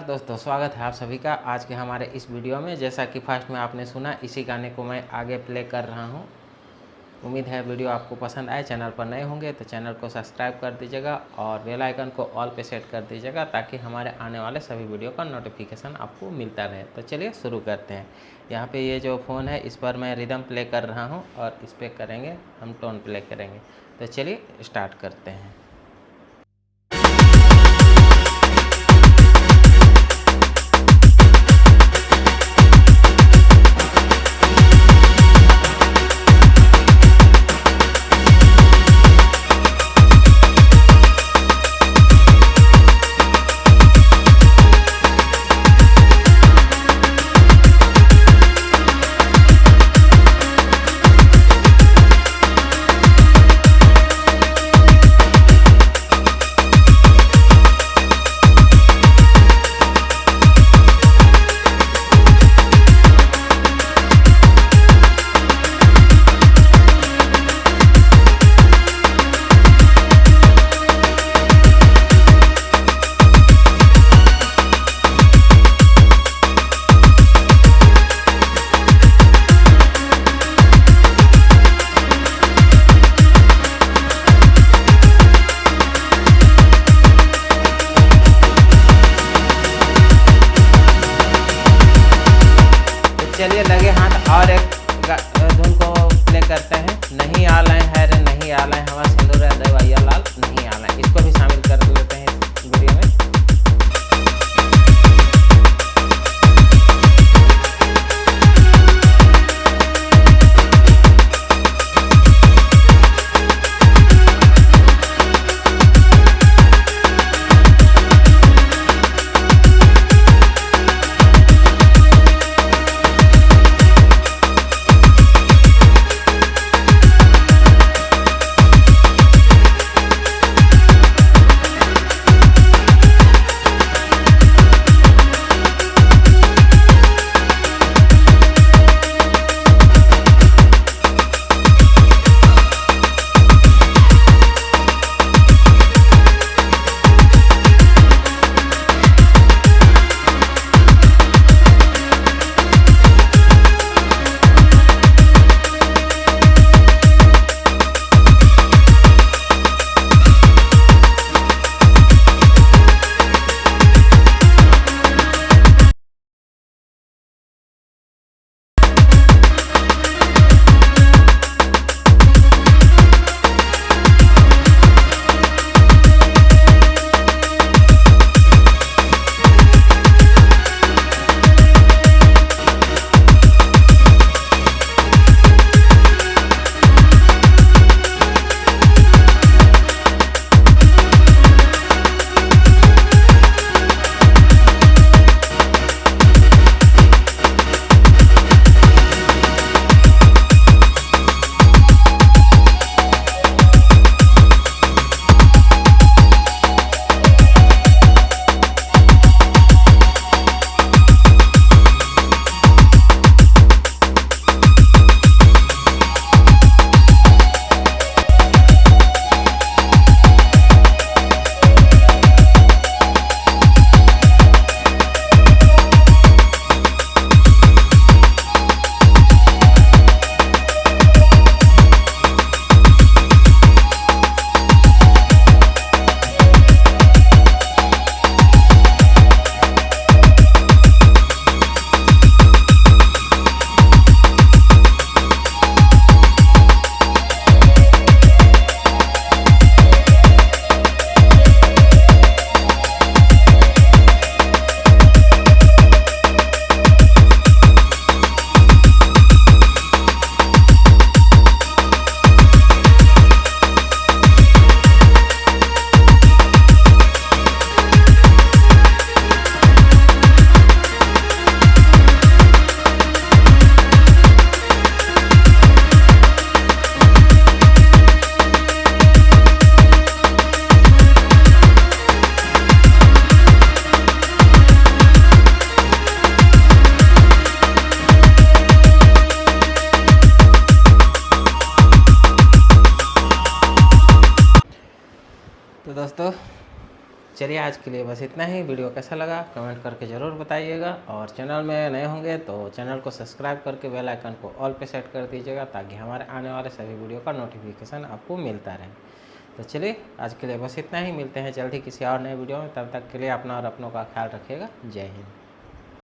नमस्कार दोस्तों, स्वागत है आप सभी का आज के हमारे इस वीडियो में। जैसा कि फर्स्ट में आपने सुना, इसी गाने को मैं आगे प्ले कर रहा हूं। उम्मीद है वीडियो आपको पसंद आए। चैनल पर नए होंगे तो चैनल को सब्सक्राइब कर दीजिएगा और बेल आइकन को ऑल पे सेट कर दीजिएगा ताकि हमारे आने वाले सभी वीडियो का नोटिफिकेशन आपको मिलता रहे। तो चलिए शुरू करते हैं। यहाँ पे ये जो फ़ोन है इस पर मैं रिदम प्ले कर रहा हूँ और इस पर करेंगे हम टोन प्ले करेंगे। तो चलिए स्टार्ट करते हैं। चलिए लगे हाथ और एक धुन को प्ले करते हैं। नहीं आलय है रे नहीं आलय, हमारा सिंदूर है देवैया लाल नहीं आलय। इसको भी शामिल कर लेते हैं इस वीडियो में। तो दोस्तों चलिए आज के लिए बस इतना ही। वीडियो कैसा लगा कमेंट करके ज़रूर बताइएगा, और चैनल में नए होंगे तो चैनल को सब्सक्राइब करके बेल आइकन को ऑल पे सेट कर दीजिएगा, ताकि हमारे आने वाले सभी वीडियो का नोटिफिकेशन आपको मिलता रहे। तो चलिए आज के लिए बस इतना ही। मिलते हैं जल्द ही किसी और नए वीडियो में। तब तक के लिए अपना और अपनों का ख्याल रखिएगा। जय हिंद।